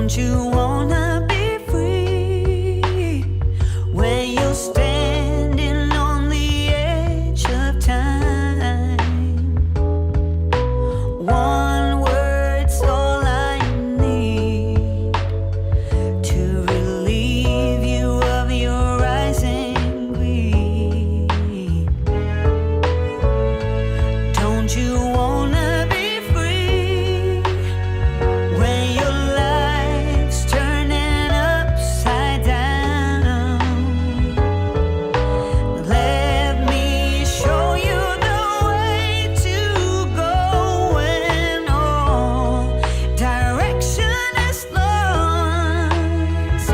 Don't you wanna be free when you're standing on the edge of time? One word's all I need to relieve you of your rising greed. Don't you wanna be free when your life's turning upside down? Let me show you the way to go when all direction is lost.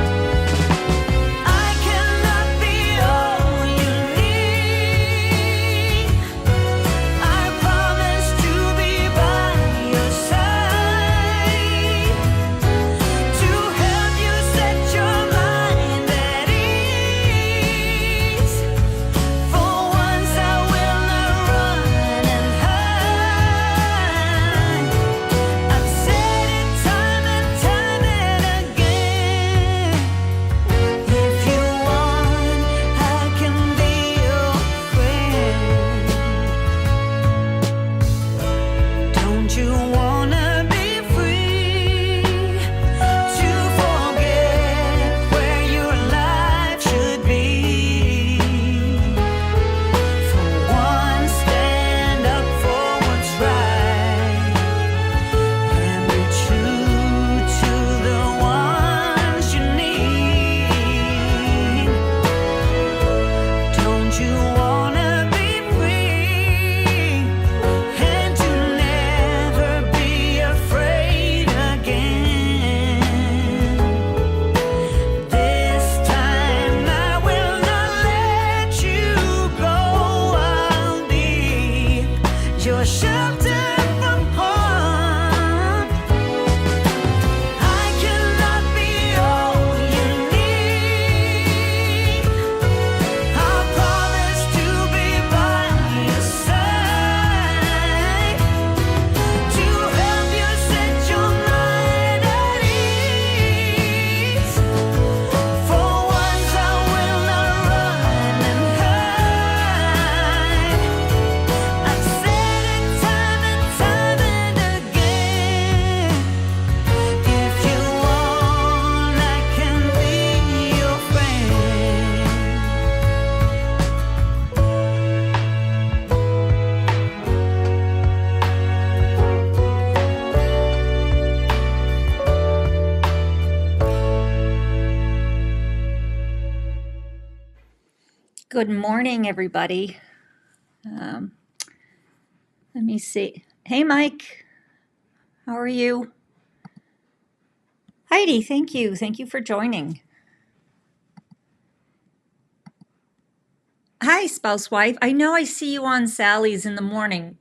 I cannot be all you need. I promise to be by your side to help you set your mind at ease. For once I will not run and hide. I've said it time and time and again. If you want, I can be your friend. Don't you wanna be free to forget where your life should be? For once, stand up for what's right and be true to the ones you need. Don't you wanna be free and to never be afraid again? This time I will not let you go. I'll be your shelter from harm. I cannot be all you need. I promise to be by your side to help you set your mind at ease. For once I will not run and hide. I've said it time and time and again. If you want, I can be your friend. Good morning, everybody. Let me see. Hey, Mike. How are you? Heidi, thank you. Thank you for joining. Hi, spouse wife. I know I see you on Sally's in the morning.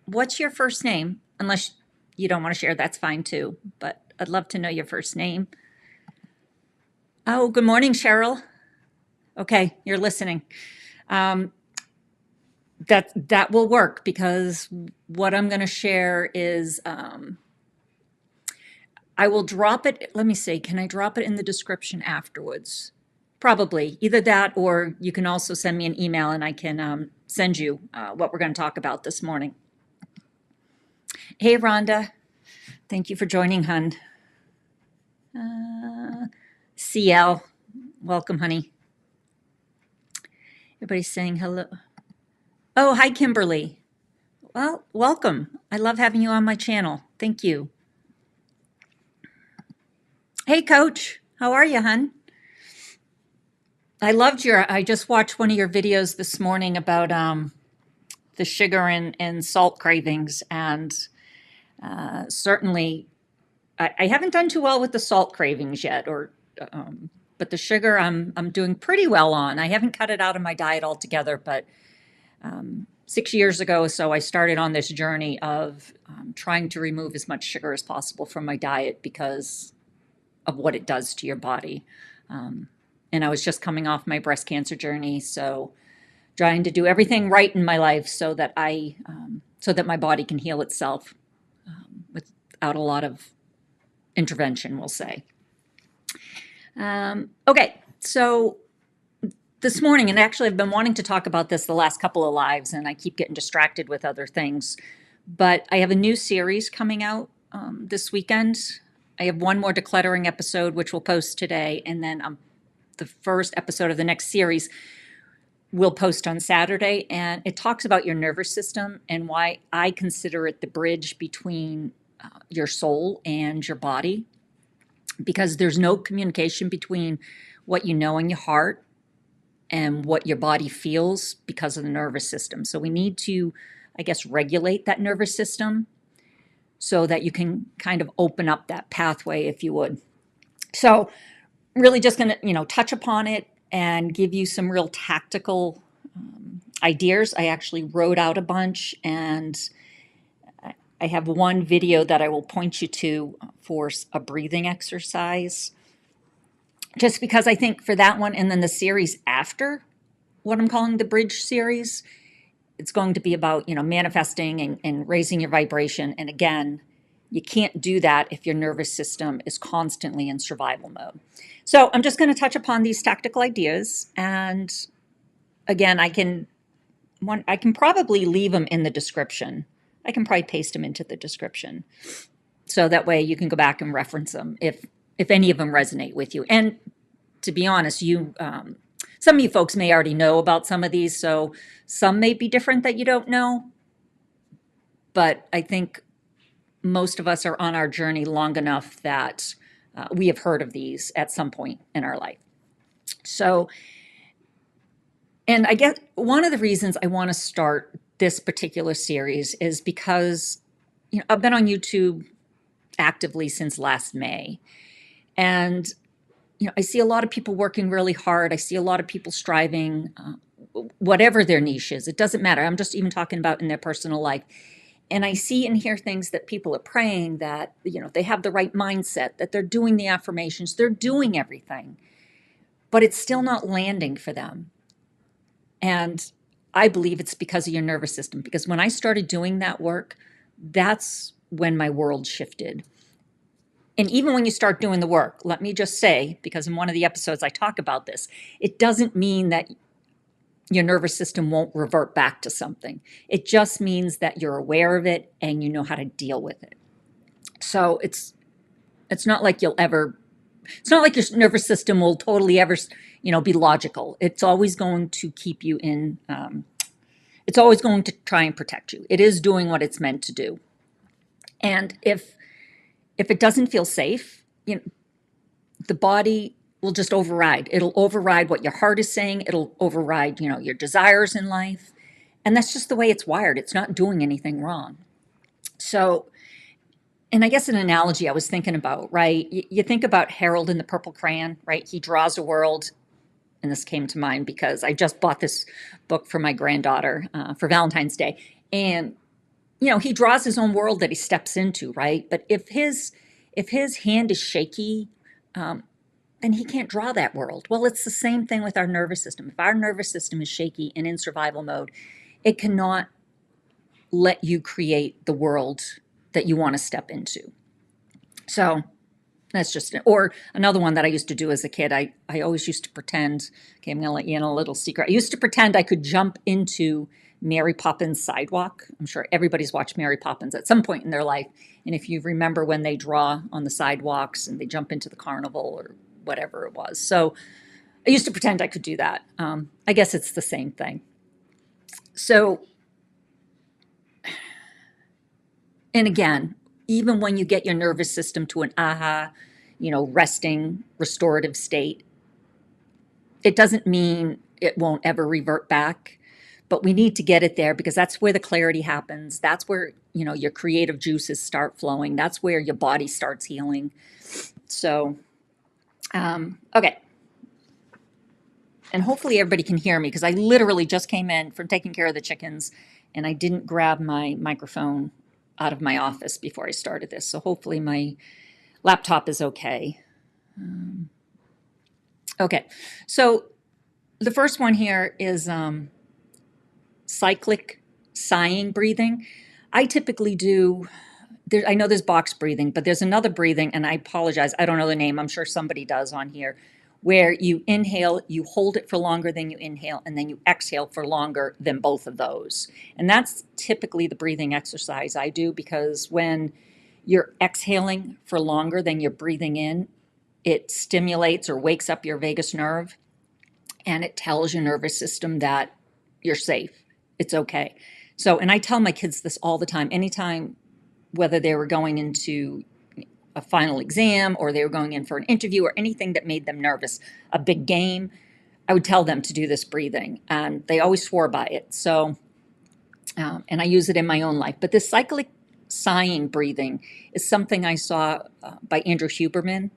What's your first name? Unless you don't want to share, that's fine too. But I'd love to know your first name. Oh, good morning, Cheryl. Okay, you're listening. That will work because what I'm going to share is I will drop it. Let me see. Can I drop it in the description afterwards? Probably either that, or you can also send me an email and I can send you what we're going to talk about this morning. Hey, Rhonda. Thank you for joining, hun. CL, welcome, honey. Everybody's saying hello. Oh, hi, Kimberly. Well, welcome. I love having you on my channel. Thank you. Hey, Coach. How are you, hun? I just watched one of your videos this morning about the sugar and salt cravings, and certainly I haven't done too well with the salt cravings yet, but the sugar I'm doing pretty well on. I haven't cut it out of my diet altogether, but 6 years ago or so, I started on this journey of trying to remove as much sugar as possible from my diet because of what it does to your body. And I was just coming off my breast cancer journey, so trying to do everything right in my life so that so that my body can heal itself without a lot of intervention, we'll say. Okay, so this morning, and actually I've been wanting to talk about this the last couple of lives, and I keep getting distracted with other things. But I have a new series coming out this weekend. I have one more decluttering episode, which we'll post today, and then the first episode of the next series we'll post on Saturday. And it talks about your nervous system and why I consider it the bridge between your soul and your body, because there's no communication between what you know in your heart and what your body feels because of the nervous system. So we need to, I guess, regulate that nervous system so that you can kind of open up that pathway, if you would. So really just going to, touch upon it and give you some real tactical ideas. I actually wrote out a bunch, and I have one video that I will point you to for a breathing exercise, just because I think for that one, and then the series after, what I'm calling the bridge series, it's going to be about, manifesting and raising your vibration. And again, you can't do that if your nervous system is constantly in survival mode. So I'm just going to touch upon these tactical ideas. And again, I can probably leave them in the description. I can probably paste them into the description. So that way you can go back and reference them if any of them resonate with you. And to be honest, some of you folks may already know about some of these, so some may be different that you don't know. But I think most of us are on our journey long enough that we have heard of these at some point in our life. So, and I guess one of the reasons I want to start this particular series is because, I've been on YouTube actively since last May. And, I see a lot of people working really hard. I see a lot of people striving, whatever their niche is. It doesn't matter. I'm just even talking about in their personal life. And I see and hear things that people are praying that, they have the right mindset, that they're doing the affirmations, they're doing everything, but it's still not landing for them. And I believe it's because of your nervous system, because when I started doing that work, that's when my world shifted. And even when you start doing the work, let me just say, because in one of the episodes I talk about this, it doesn't mean that your nervous system won't revert back to something. It just means that you're aware of it and you know how to deal with it. So it's not like it's not like your nervous system will totally ever, be logical. It's always going to keep you in, it's always going to try and protect you. It is doing what it's meant to do. And if it doesn't feel safe, the body will just override. It'll override what your heart is saying. It'll override, your desires in life. And that's just the way it's wired. It's not doing anything wrong. So, and I guess an analogy I was thinking about, right? You think about Harold in the Purple Crayon, right? He draws a world, and this came to mind because I just bought this book for my granddaughter for Valentine's Day. And, he draws his own world that he steps into, right? But if his hand is shaky, then he can't draw that world. Well, it's the same thing with our nervous system. If our nervous system is shaky and in survival mode, it cannot let you create the world that you want to step into. So that's just, or another one that I used to do as a kid. I always used to pretend, okay, I'm going to let you in a little secret. I used to pretend I could jump into Mary Poppins' sidewalk. I'm sure everybody's watched Mary Poppins at some point in their life. And if you remember when they draw on the sidewalks and they jump into the carnival or whatever it was. So I used to pretend I could do that. I guess it's the same thing. So, and again, even when you get your nervous system to an resting, restorative state, it doesn't mean it won't ever revert back. But we need to get it there because that's where the clarity happens. That's where, your creative juices start flowing. That's where your body starts healing. So, okay. And hopefully everybody can hear me because I literally just came in from taking care of the chickens and I didn't grab my microphone out of my office before I started this. So hopefully my laptop is okay. Okay. So the first one here is cyclic sighing breathing. I typically do I know there's box breathing, but there's another breathing, and I apologize, I don't know the name. I'm sure somebody does on here, where you inhale, you hold it for longer than you inhale, and then you exhale for longer than both of those. And that's typically the breathing exercise I do, because when you're exhaling for longer than you're breathing in, it stimulates or wakes up your vagus nerve, and it tells your nervous system that you're safe. It's okay. So, and I tell my kids this all the time, anytime, whether they were going into a final exam or they were going in for an interview or anything that made them nervous, a big game, I would tell them to do this breathing. And they always swore by it. So, and I use it in my own life. But this cyclic sighing breathing is something I saw by Andrew Huberman.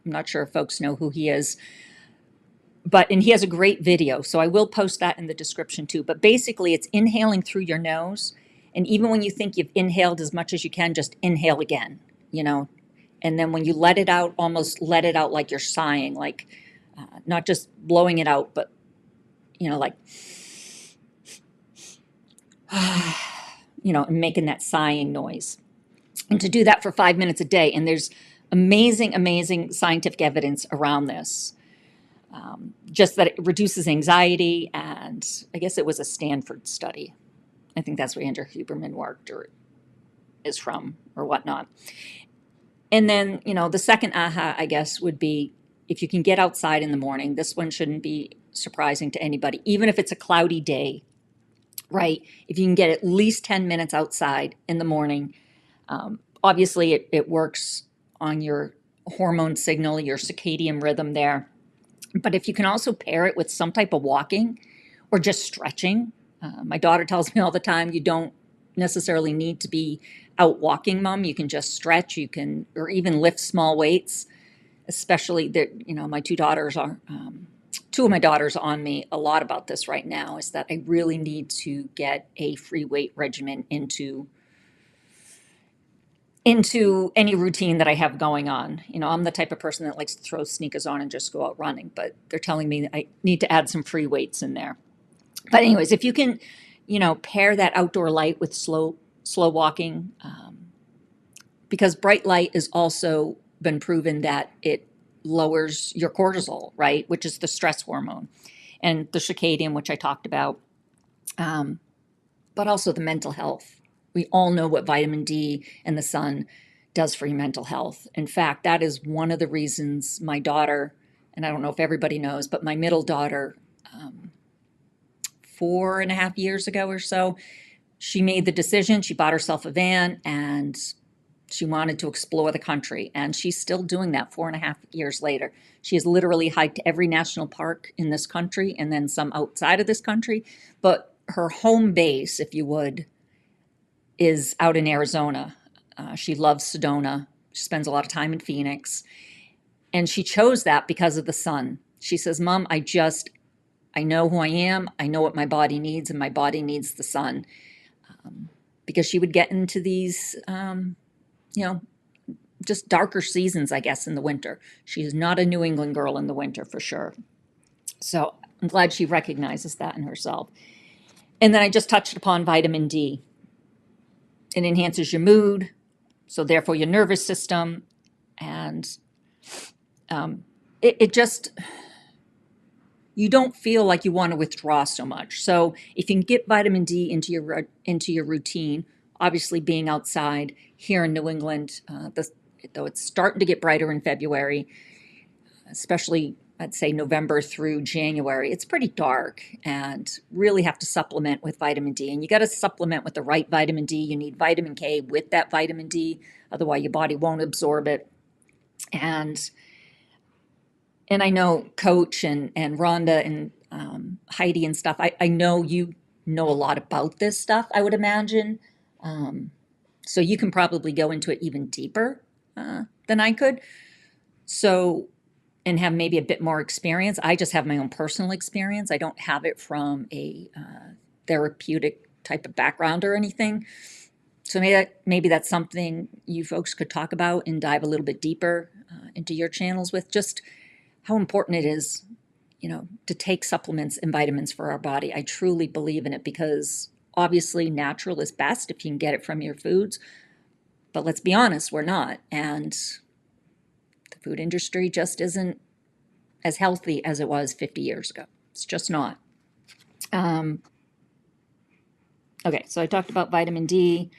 I'm not sure if folks know who he is, and he has a great video, so I will post that in the description too. But basically, it's inhaling through your nose, and even when you think you've inhaled as much as you can, just inhale again, and then when you let it out, almost let it out like you're sighing, like not just blowing it out, but like making that sighing noise. And to do that for 5 minutes a day. And there's amazing scientific evidence around this. Just that it reduces anxiety, and I guess it was a Stanford study. I think that's where Andrew Huberman worked or is from or whatnot. And then, the second aha, I guess, would be if you can get outside in the morning. This one shouldn't be surprising to anybody, even if it's a cloudy day, right? If you can get at least 10 minutes outside in the morning, obviously it works on your hormone signal, your circadian rhythm there. But if you can also pair it with some type of walking or just stretching, my daughter tells me all the time, you don't necessarily need to be out walking, Mom. You can just stretch, or even lift small weights, especially that, my two of my daughters on me a lot about this right now, is that I really need to get a free weight regimen into any routine that I have going on. I'm the type of person that likes to throw sneakers on and just go out running, but they're telling me that I need to add some free weights in there. But anyways, if you can, pair that outdoor light with slow walking, because bright light has also been proven that it lowers your cortisol, right, which is the stress hormone, and the circadian, which I talked about, but also the mental health. We all know what vitamin D and the sun does for your mental health. In fact, that is one of the reasons my daughter, and I don't know if everybody knows, but my middle daughter, 4.5 years ago or so, she made the decision. She bought herself a van and she wanted to explore the country. And she's still doing that 4.5 years later. She has literally hiked every national park in this country and then some outside of this country. But her home base, if you would, is out in Arizona. She loves Sedona. She spends a lot of time in Phoenix. And she chose that because of the sun. She says, Mom, I know who I am. I know what my body needs, and my body needs the sun. Because she would get into these, just darker seasons, I guess, in the winter. She is not a New England girl in the winter, for sure. So I'm glad she recognizes that in herself. And then I just touched upon vitamin D. It enhances your mood, so therefore your nervous system, and it just, you don't feel like you want to withdraw so much. So if you can get vitamin D into your routine, obviously being outside here in New England, though it's starting to get brighter in February, especially I'd say November through January, it's pretty dark, and really have to supplement with vitamin D. And you got to supplement with the right vitamin D. You need vitamin K with that vitamin D, otherwise your body won't absorb it. And I know Coach and Rhonda and Heidi and stuff, I know you know a lot about this stuff, I would imagine. So you can probably go into it even deeper than I could. So, and have maybe a bit more experience. I just have my own personal experience. I don't have it from a therapeutic type of background or anything. So maybe that's something you folks could talk about and dive a little bit deeper into your channels with, just how important it is, to take supplements and vitamins for our body. I truly believe in it, because obviously natural is best if you can get it from your foods. But let's be honest, we're not. And the food industry just isn't as healthy as it was 50 years ago. It's just not. Okay, so I talked about vitamin D.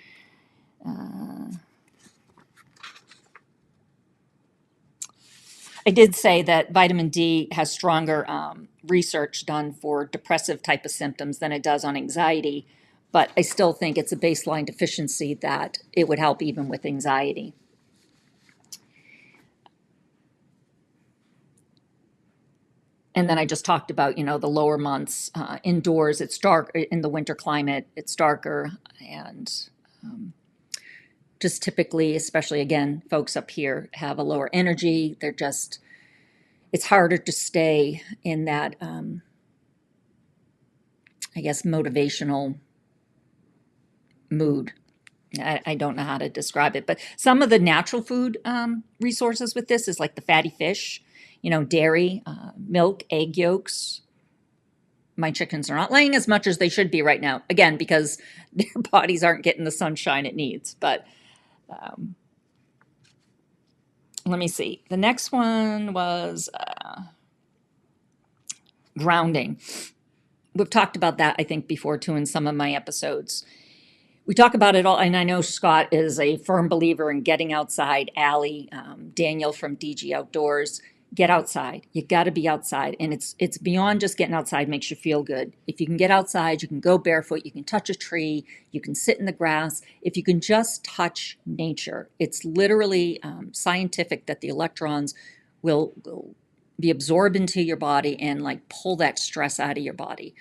I did say that vitamin D has stronger research done for depressive type of symptoms than it does on anxiety, but I still think it's a baseline deficiency that it would help even with anxiety. And then I just talked about, the lower months indoors. It's dark in the winter climate. It's darker, and just typically, especially again, folks up here have a lower energy. It's harder to stay in that, I guess, motivational mood. I don't know how to describe it, but some of the natural food resources with this is like the fatty fish, dairy, milk, egg yolks. My chickens are not laying as much as they should be right now, again, because their bodies aren't getting the sunshine it needs. But let me see. The next one was grounding. We've talked about that, I think, before too in some of my episodes. We talk about it all, and I know Scott is a firm believer in getting outside. Allie, Daniel from DG Outdoors, get outside. You got to be outside, and it's beyond just getting outside makes you feel good. If you can get outside, you can go barefoot, you can touch a tree, you can sit in the grass. If you can just touch nature, it's literally scientific that the electrons will be absorbed into your body and like pull that stress out of your body.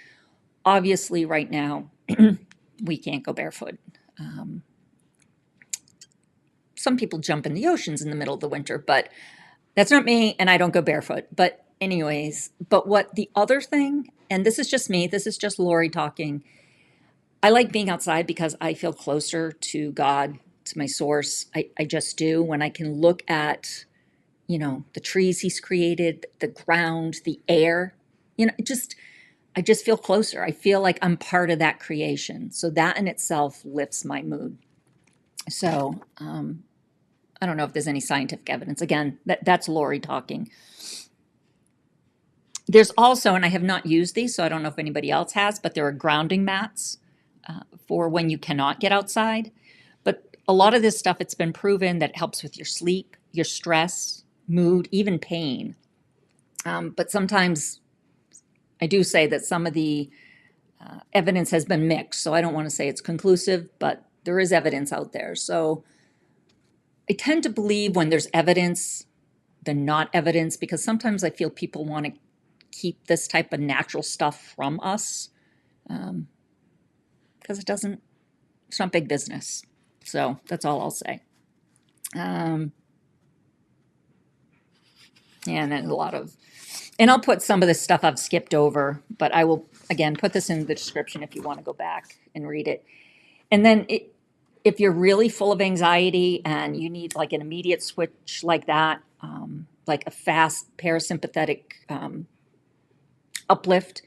Obviously, right now, we can't go barefoot. Some people jump in the oceans in the middle of the winter, but that's not me, and I don't go barefoot. But anyways, what the other thing, and this is just me, this is just Lori talking, I like being outside because I feel closer to God, to my source. I just do. When I can look at, the trees he's created, the ground, the air, I just feel closer. I feel like I'm part of that creation. So that in itself lifts my mood. So I don't know if there's any scientific evidence. Again, that's Lori talking. There's also, and I have not used these, so I don't know if anybody else has, but there are grounding mats for when you cannot get outside. But a lot of this stuff, it's been proven that it helps with your sleep, your stress, mood, even pain. But sometimes I do say that some of the evidence has been mixed, so I don't want to say it's conclusive, but there is evidence out there. So I tend to believe when there's evidence than not evidence, because sometimes I feel people want to keep this type of natural stuff from us because it's not big business. So that's all I'll say. And then and I'll put some of this stuff I've skipped over, but I will, again, put this in the description if you want to go back and read it. And then if you're really full of anxiety and you need like an immediate switch like that, like a fast parasympathetic uplift,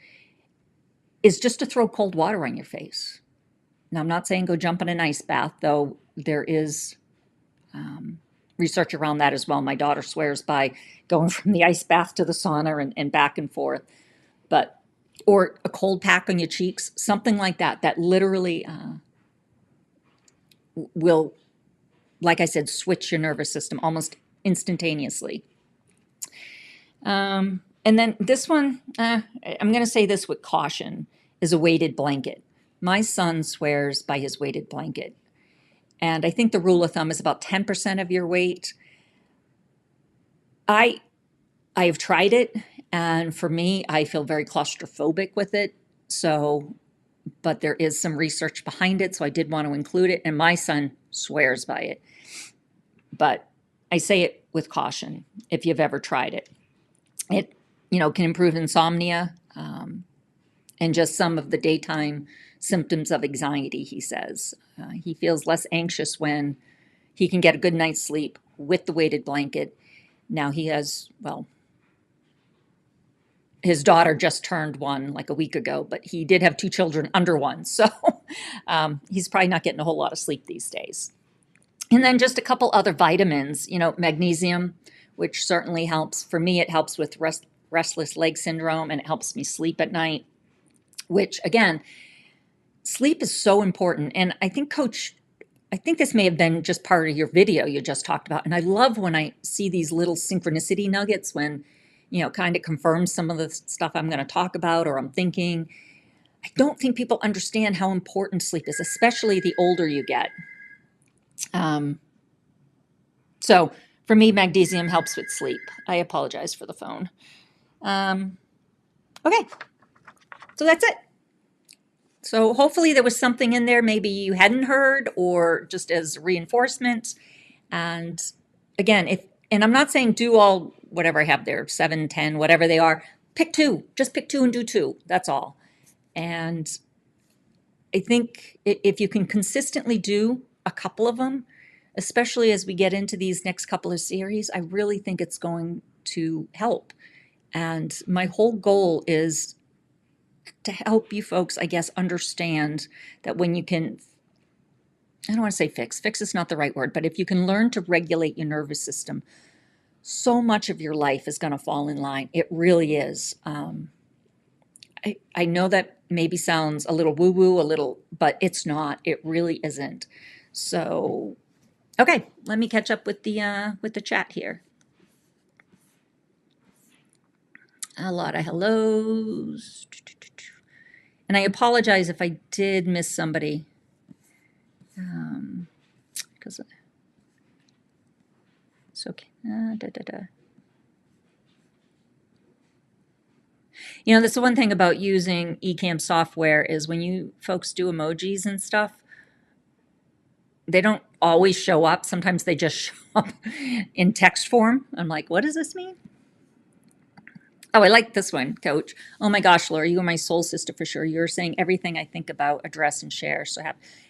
is just to throw cold water on your face. Now, I'm not saying go jump in an ice bath, though there is research around that as well. My daughter swears by going from the ice bath to the sauna and back and forth. Or a cold pack on your cheeks, something like that, that literally will, like I said, switch your nervous system almost instantaneously. And then this one, I'm going to say this with caution, is a weighted blanket. My son swears by his weighted blanket. And I think the rule of thumb is about 10% of your weight. I have tried it, and for me, I feel very claustrophobic with it. So, but there is some research behind it, so I did want to include it, and my son swears by it. But I say it with caution if you've ever tried it. It, can improve insomnia and just some of the daytime symptoms of anxiety, he says. He feels less anxious when he can get a good night's sleep with the weighted blanket. Now he has, his daughter just turned one like a week ago, but he did have 2 children under 1. So he's probably not getting a whole lot of sleep these days. And then just a couple other vitamins, magnesium, which certainly helps. For me, it helps with restless leg syndrome, and it helps me sleep at night, which again, sleep is so important. And I think, Coach, I think this may have been just part of your video you just talked about. And I love when I see these little synchronicity nuggets when, kind of confirms some of the stuff I'm going to talk about or I'm thinking. I don't think people understand how important sleep is, especially the older you get. So for me, magnesium helps with sleep. I apologize for the phone. Okay, so that's it. So hopefully there was something in there maybe you hadn't heard or just as reinforcement. And again, and I'm not saying do all whatever I have there, 7, 10, whatever they are. Pick 2. Just pick 2 and do 2. That's all. And I think if you can consistently do a couple of them, especially as we get into these next couple of series, I really think it's going to help. And my whole goal is to help you folks, I guess, understand that when you can, I don't want to say fix is not the right word, but if you can learn to regulate your nervous system, so much of your life is going to fall in line. It really is. I know that maybe sounds a little woo-woo, but it's not. It really isn't. So, okay, let me catch up with the chat here. A lot of hellos. And I apologize if I did miss somebody. Because it's okay. That's the one thing about using Ecamm software is when you folks do emojis and stuff, they don't always show up. Sometimes they just show up in text form. I'm like, what does this mean? Oh, I like this one, Coach. Oh my gosh, Laura, you are my soul sister for sure. You're saying everything I think about, address, and share. So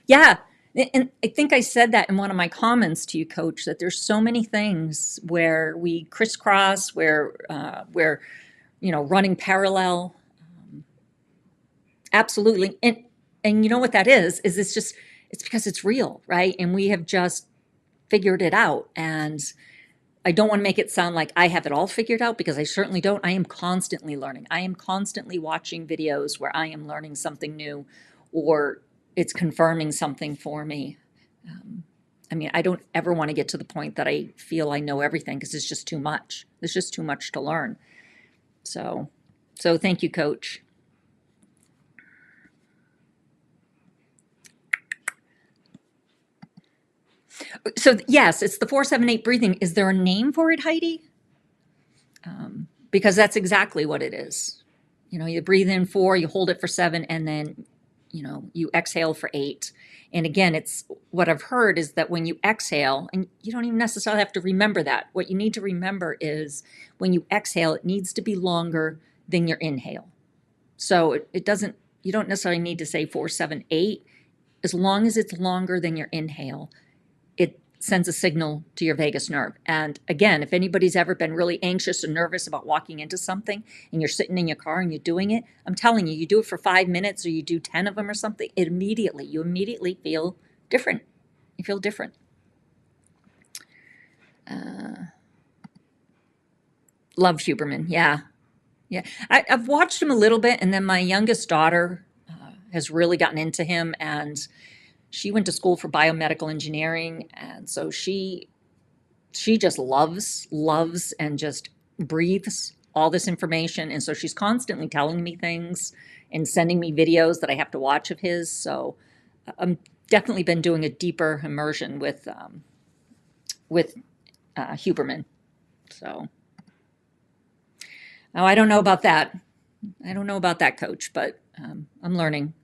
yeah, and I think I said that in one of my comments to you, Coach, that there's so many things where we crisscross, where we're running parallel. Absolutely, and you know what that is it's because it's real, right? And we have just figured it out. And I don't want to make it sound like I have it all figured out, because I certainly don't. I am constantly learning. I am constantly watching videos where I am learning something new or it's confirming something for me. I don't ever want to get to the point that I feel I know everything, because it's just too much. There's just too much to learn. So thank you, Coach. So yes, it's the 4-7-8 breathing. Is there a name for it, Heidi? Because that's exactly what it is. You breathe in 4, you hold it for 7, and then, you exhale for 8. And again, it's what I've heard is that when you exhale, and you don't even necessarily have to remember that. What you need to remember is when you exhale, it needs to be longer than your inhale. So you don't necessarily need to say 4, 7, 8. As long as it's longer than your inhale, it sends a signal to your vagus nerve. And again, if anybody's ever been really anxious or nervous about walking into something and you're sitting in your car and you're doing it, I'm telling you, you do it for 5 minutes or you do 10 of them or something, you immediately feel different. You feel different. Love Huberman. Yeah. I've watched him a little bit, and then my youngest daughter has really gotten into him, and she went to school for biomedical engineering, and so she just loves and just breathes all this information. And so she's constantly telling me things and sending me videos that I have to watch of his. So I'm definitely been doing a deeper immersion with Huberman. So now I don't know about that. I don't know about that, Coach, but I'm learning.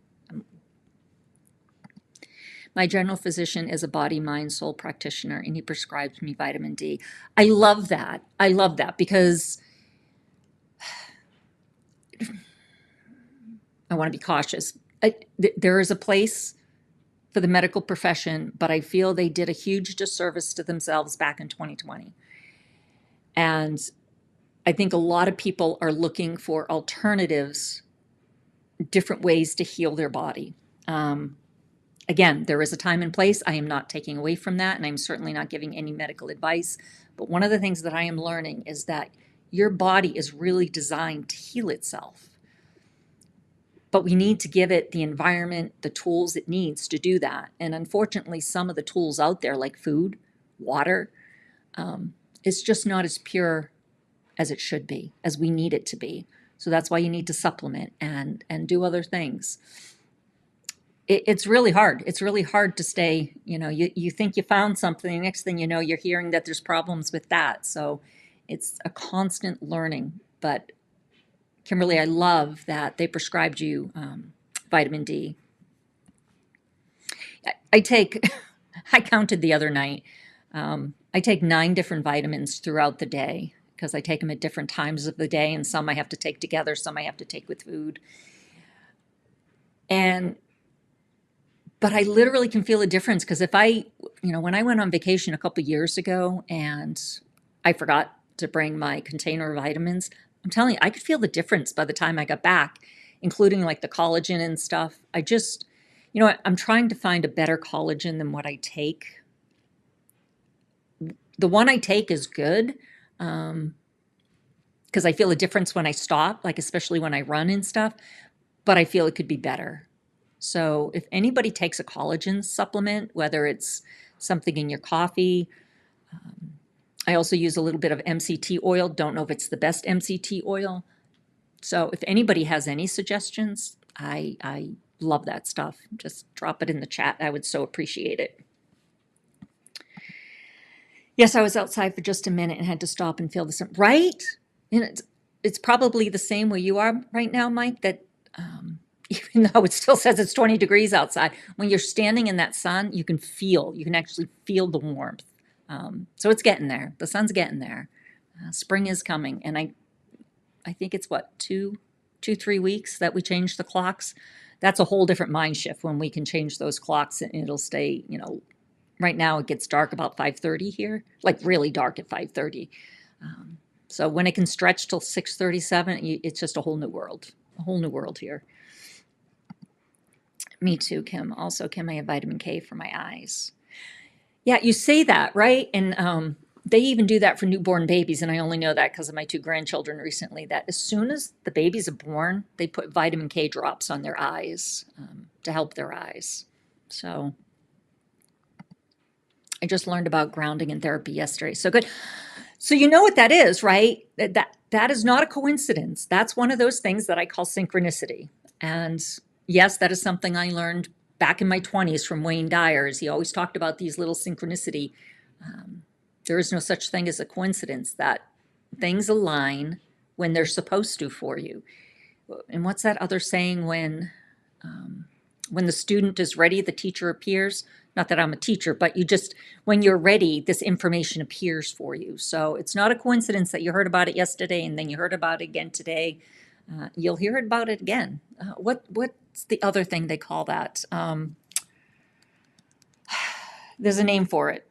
My general physician is a body, mind, soul practitioner, and he prescribes me vitamin D. I love that. Because I want to be cautious. There is a place for the medical profession, but I feel they did a huge disservice to themselves back in 2020. And I think a lot of people are looking for alternatives, different ways to heal their body. Again, there is a time and place. I am not taking away from that, and I'm certainly not giving any medical advice. But one of the things that I am learning is that your body is really designed to heal itself. But we need to give it the environment, the tools it needs to do that. And unfortunately, some of the tools out there, like food, water, it's just not as pure as it should be, as we need it to be. So that's why you need to supplement and do other things. It's really hard. It's really hard to stay, you think you found something, next thing you know, you're hearing that there's problems with that. So it's a constant learning. But Kimberly, I love that they prescribed you vitamin D. I take, I counted the other night, I take 9 different vitamins throughout the day because I take them at different times of the day, and some I have to take together, some I have to take with food. But I literally can feel a difference because if when I went on vacation a couple years ago and I forgot to bring my container of vitamins, I'm telling you, I could feel the difference by the time I got back, including like the collagen and stuff. I just, I'm trying to find a better collagen than what I take. The one I take is good because I feel a difference when I stop, like especially when I run and stuff, but I feel it could be better. So if anybody takes a collagen supplement, whether it's something in your coffee, I also use a little bit of MCT oil. Don't know if it's the best MCT oil. So if anybody has any suggestions, I love that stuff. Just drop it in the chat. I would so appreciate it. Yes, I was outside for just a minute and had to stop and feel the sun. Right? And it's probably the same where you are right now, Mike, that even though it still says it's 20 degrees outside, when you're standing in that sun, you can actually feel the warmth. So it's getting there. The sun's getting there. Spring is coming. And I think it's 2-3 weeks that we change the clocks. That's a whole different mind shift when we can change those clocks and it'll stay, right now it gets dark about 5:30 here, like really dark at 5:30. So when it can stretch till 6:37, it's just a whole new world here. Me too, Kim. Also, Kim, I have vitamin K for my eyes. Yeah, you say that, right? And they even do that for newborn babies. And I only know that because of my 2 grandchildren recently, that as soon as the babies are born, they put vitamin K drops on their eyes to help their eyes. So I just learned about grounding and therapy yesterday. So good. So you know what that is, right? That is not a coincidence. That's one of those things that I call synchronicity. And yes, that is something I learned back in my 20s from Wayne Dyers. He always talked about these little synchronicity. There is no such thing as a coincidence, that things align when they're supposed to for you. And what's that other saying, when the student is ready, the teacher appears? Not that I'm a teacher, but when you're ready, this information appears for you. So it's not a coincidence that you heard about it yesterday and then you heard about it again today. You'll hear about it again. What's the other thing they call that? There's a name for it.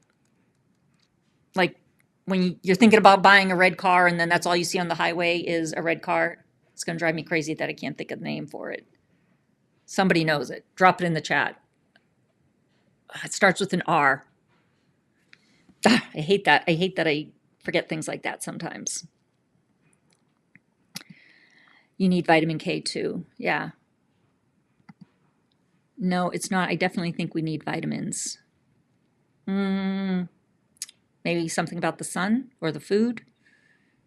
Like when you're thinking about buying a red car and then that's all you see on the highway is a red car. It's going to drive me crazy that I can't think of the name for it. Somebody knows it. Drop it in the chat. It starts with an R. I hate that. I hate that I forget things like that sometimes. You need vitamin K too. Yeah. No, it's not. I definitely think we need vitamins. Maybe something about the sun or the food.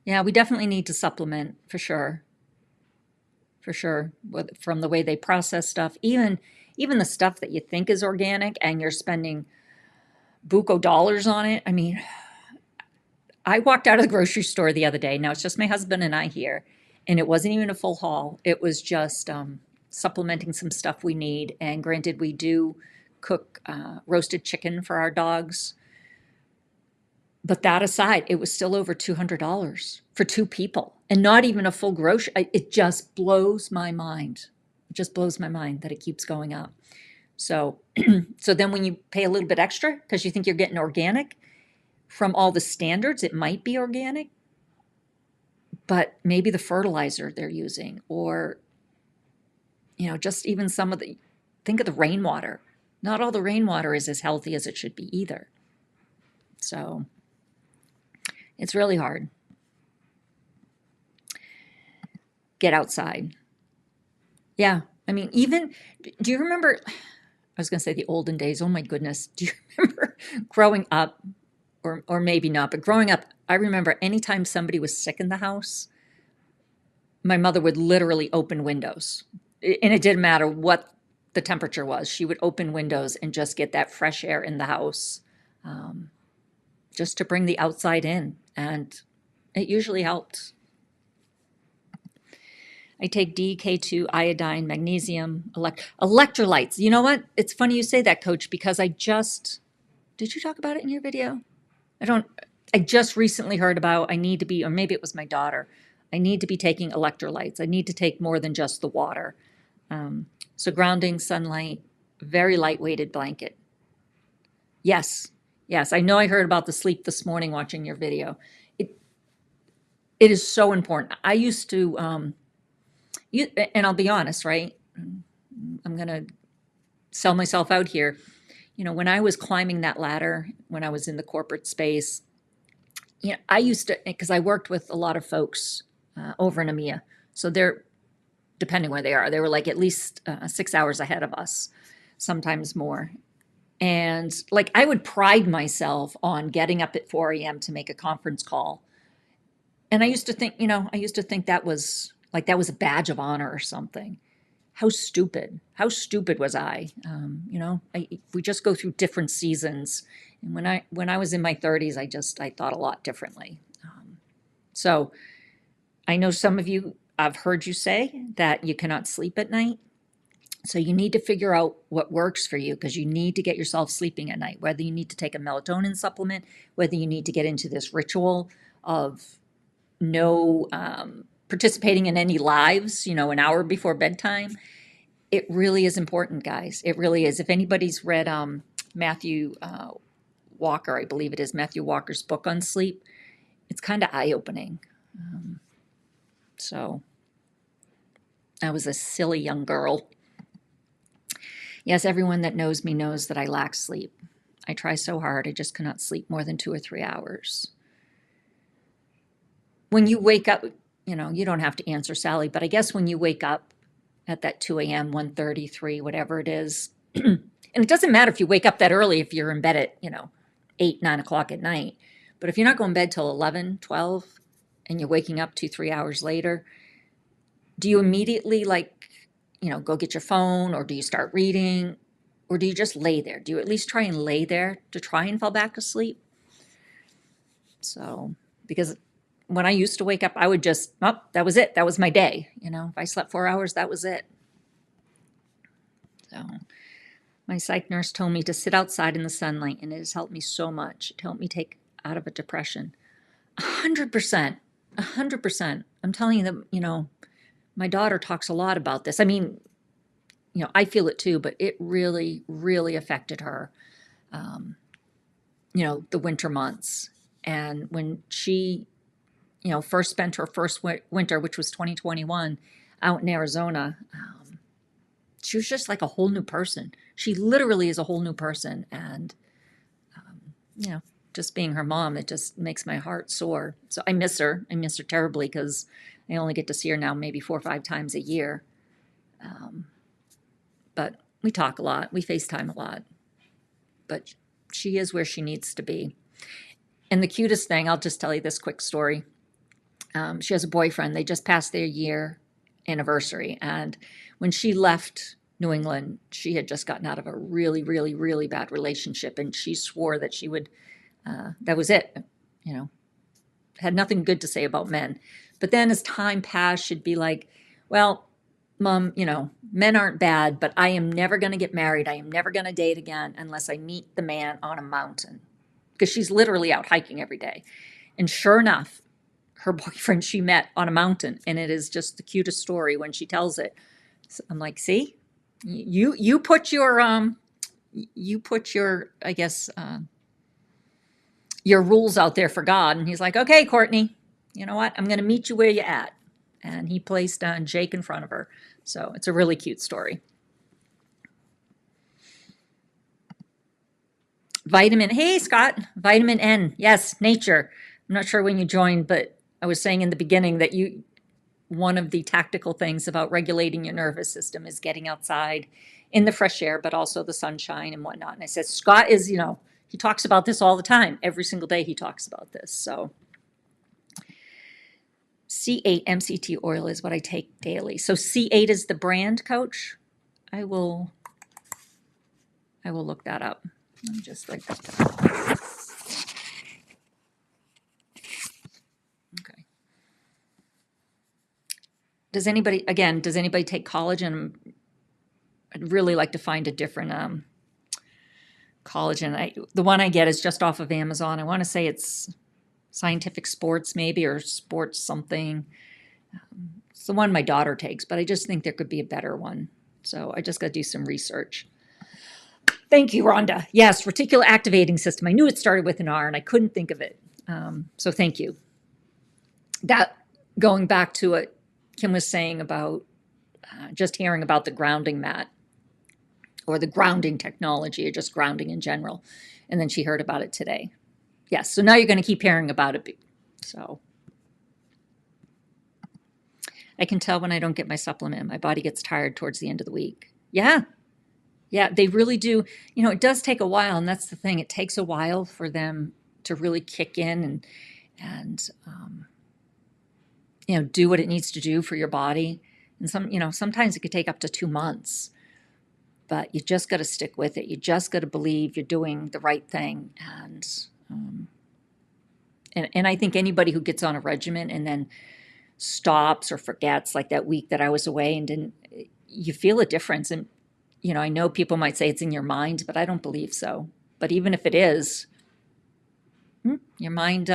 Yeah, we definitely need to supplement for sure. For sure. From the way they process stuff, even the stuff that you think is organic and you're spending buco dollars on it. I mean, I walked out of the grocery store the other day. Now it's just my husband and I here, and it wasn't even a full haul. It was just supplementing some stuff we need. And granted, we do cook roasted chicken for our dogs. But that aside, it was still over $200 for 2 people and not even a full grocery. It just blows my mind. It just blows my mind that it keeps going up. So, so then when you pay a little bit extra because you think you're getting organic, from all the standards, it might be organic, but maybe the fertilizer they're using, or, just even think of the rainwater. Not all the rainwater is as healthy as it should be either. So it's really hard. Get outside. Yeah. I mean, even, do you remember, I was going to say the olden days. Oh my goodness. Do you remember growing up, or maybe not, but growing up, I remember anytime somebody was sick in the house, my mother would literally open windows. And it didn't matter what the temperature was. She would open windows and just get that fresh air in the house, just to bring the outside in. And it usually helped. I take D, K2, iodine, magnesium, electrolytes. You know what? It's funny you say that, Coach, because did you talk about it in your video? I just recently heard about, I need to be, or maybe it was my daughter, I need to be taking electrolytes. I need to take more than just the water. So grounding, sunlight, very light-weighted blanket. Yes, I know I heard about the sleep this morning watching your video. It is so important. I used to, and I'll be honest, right? I'm going to sell myself out here. When I was climbing that ladder, when I was in the corporate space, I used to, because I worked with a lot of folks over in EMEA. So they're, depending where they are, they were like at least 6 hours ahead of us, sometimes more. And like I would pride myself on getting up at 4 a.m. to make a conference call. And I used to think, that was a badge of honor or something. How stupid was I? We just go through different seasons. And when I was in my 30s, I thought a lot differently. So I know some of you, I've heard you say that you cannot sleep at night. So you need to figure out what works for you, because you need to get yourself sleeping at night, whether you need to take a melatonin supplement, whether you need to get into this ritual of no participating in any lives, an hour before bedtime. It really is important, guys. It really is. If anybody's read Matthew Walker, I believe it is Matthew Walker's book on sleep, it's kind of eye-opening. So I was a silly young girl. Yes, everyone that knows me knows that I lack sleep. I try so hard. I just cannot sleep more than 2 or 3 hours. When you wake up, you don't have to answer Sally, but I guess when you wake up at that 2 a.m., 1:30, 3, whatever it is, and it doesn't matter if you wake up that early if you're in bed at, 8, 9 o'clock at night. But if you're not going to bed till 11, 12, and you're waking up 2, 3 hours later, do you immediately go get your phone, or do you start reading, or do you just lay there? Do you at least try and lay there to try and fall back asleep? So, because when I used to wake up, I would just, that was it. That was my day. If I slept 4 hours, that was it. So my psych nurse told me to sit outside in the sunlight, and it has helped me so much. It helped me take out of a depression. 100%. 100%. I'm telling you that, my daughter talks a lot about this. I mean, I feel it too, but it really, really affected her, the winter months. And when she, first spent her first winter, which was 2021, out in Arizona, she was just like a whole new person. She literally is a whole new person. And, just being her mom, it just makes my heart sore. So I miss her. I miss her terribly, because I only get to see her now maybe 4 or 5 times a year. But we talk a lot. We FaceTime a lot. But she is where she needs to be. And the cutest thing, I'll just tell you this quick story. She has a boyfriend. They just passed their year anniversary. And when she left New England, she had just gotten out of a really, really, really bad relationship. And she swore that she would, that was it, had nothing good to say about men. But then as time passed, she'd be like, well, Mom, men aren't bad, but I am never going to get married. I am never going to date again unless I meet the man on a mountain. Because she's literally out hiking every day. And sure enough, her boyfriend she met on a mountain. And it is just the cutest story when she tells it. So I'm like, see, you put your, I guess, your rules out there for God. And he's like, okay, Courtney, you know what? I'm going to meet you where you're at. And he placed Jake in front of her. So it's a really cute story. Vitamin, hey Scott, vitamin N. Yes, nature. I'm not sure when you joined, but I was saying in the beginning that one of the tactical things about regulating your nervous system is getting outside in the fresh air, but also the sunshine and whatnot. And I said, Scott is, he talks about this all the time. Every single day he talks about this. So C8 MCT oil is what I take daily. So C8 is the brand, Coach. I will look that up. Let me just write that down. Okay. Does anybody take collagen? I'd really like to find a different collagen. The one I get is just off of Amazon. I want to say it's Scientific Sports maybe, or Sports something. It's the one my daughter takes, but I just think there could be a better one. So I just got to do some research. Thank you, Rhonda. Yes, reticular activating system. I knew it started with an R and I couldn't think of it. So thank you. That, going back to what Kim was saying about just hearing about the grounding mat or the grounding technology or just grounding in general. And then she heard about it today. Yes, so now you're going to keep hearing about it. So I can tell when I don't get my supplement. My body gets tired towards the end of the week. Yeah, they really do. It does take a while, and that's the thing. It takes a while for them to really kick in and do what it needs to do for your body. And sometimes it could take up to 2 months, but you just got to stick with it. You just got to believe you're doing the right thing. And I think anybody who gets on a regimen and then stops or forgets, like that week that I was away and you feel a difference. And, I know people might say it's in your mind, but I don't believe so. But even if it is, your mind,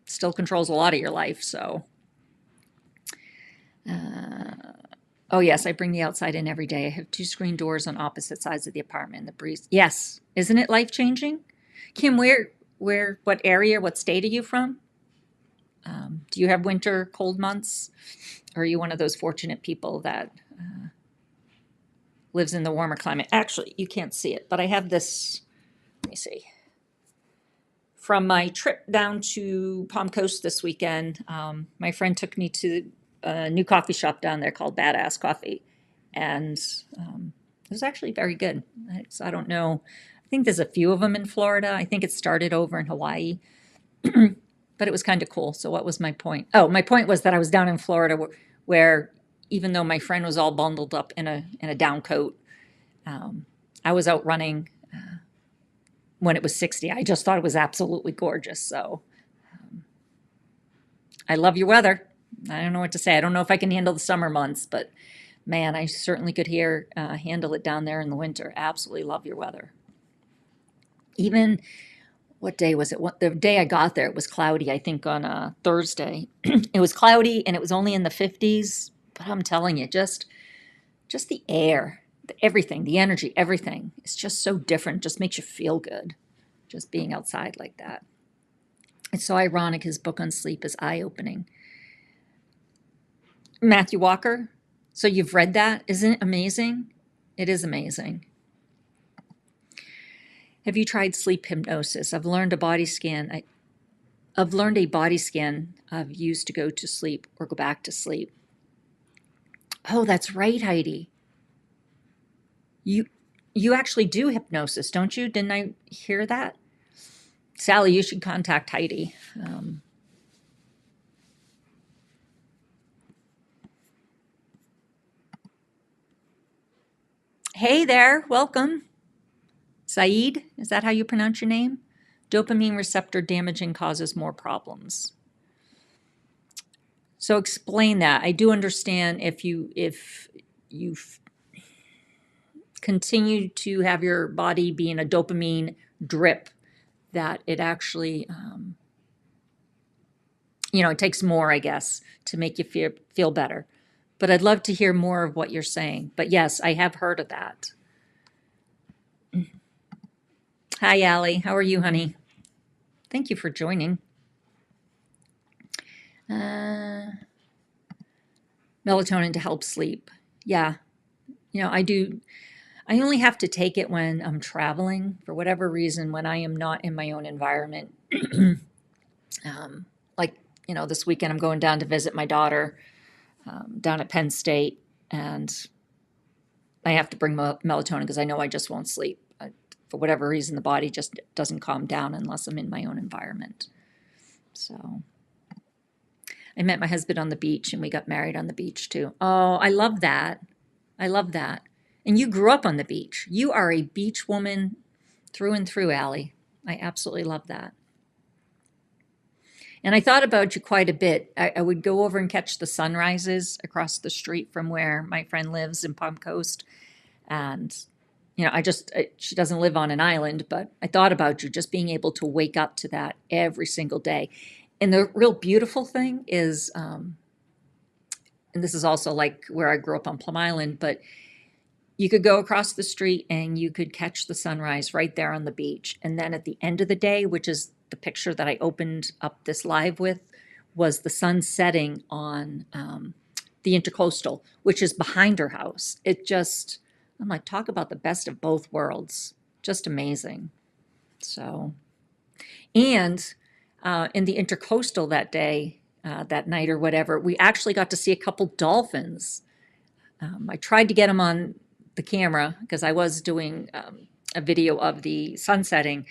still controls a lot of your life. So, oh yes, I bring the outside in every day. I have 2 screen doors on opposite sides of the apartment. The breeze. Yes. Isn't it life-changing? Kim, what area, what state are you from? Do you have winter, cold months? Or are you one of those fortunate people that lives in the warmer climate? Actually, you can't see it, but I have this, let me see. From my trip down to Palm Coast this weekend, my friend took me to a new coffee shop down there called Badass Coffee. And it was actually very good. So I don't know. I think there's a few of them in Florida. I think it started over in Hawaii. But it was kind of cool. So what was my point? Oh, my point was that I was down in Florida where even though my friend was all bundled up in a down coat, I was out running when it was 60. I just thought it was absolutely gorgeous. So I love your weather. I don't know what to say. I don't know if I can handle the summer months, but man, I certainly could handle it down there in the winter. Absolutely love your weather. Even, what day was it? The day I got there, it was cloudy, I think on Thursday. It was cloudy and it was only in the 50s. But I'm telling you, just the air, everything, the energy, everything. It's just so different. Just makes you feel good, just being outside like that. It's so ironic. His book on sleep is eye-opening. Matthew Walker. So you've read that? Isn't it amazing? It is amazing. Have you tried sleep hypnosis? I've learned a body scan. I've learned a body scan I've used to go to sleep or go back to sleep. Oh, that's right, Heidi. You actually do hypnosis, don't you? Didn't I hear that? Sally, you should contact Heidi. Hey there, welcome. Saeed, is that how you pronounce your name? Dopamine receptor damaging causes more problems. So explain that. I do understand if you continue to have your body be in a dopamine drip, that it actually, it takes more, I guess, to make you feel better. But I'd love to hear more of what you're saying. But yes, I have heard of that. Hi, Allie. How are you, honey? Thank you for joining. Melatonin to help sleep. Yeah. I do. I only have to take it when I'm traveling for whatever reason, when I am not in my own environment. Like, this weekend I'm going down to visit my daughter down at Penn State, and I have to bring melatonin because I know I just won't sleep. For whatever reason, the body just doesn't calm down unless I'm in my own environment. So I met my husband on the beach, and we got married on the beach too. Oh, I love that. I love that. And you grew up on the beach. You are a beach woman through and through, Allie. I absolutely love that. And I thought about you quite a bit. I would go over and catch the sunrises across the street from where my friend lives in Palm Coast. And, she doesn't live on an island, but I thought about you just being able to wake up to that every single day. And the real beautiful thing is, and this is also like where I grew up on Plum Island, but you could go across the street and you could catch the sunrise right there on the beach. And then at the end of the day, which is the picture that I opened up this live with, was the sun setting on the Intercoastal, which is behind her house. I'm like, talk about the best of both worlds. Just amazing. So, and in the Intercoastal that day, that night or whatever, we actually got to see a couple dolphins. I tried to get them on the camera because I was doing a video of the sun setting,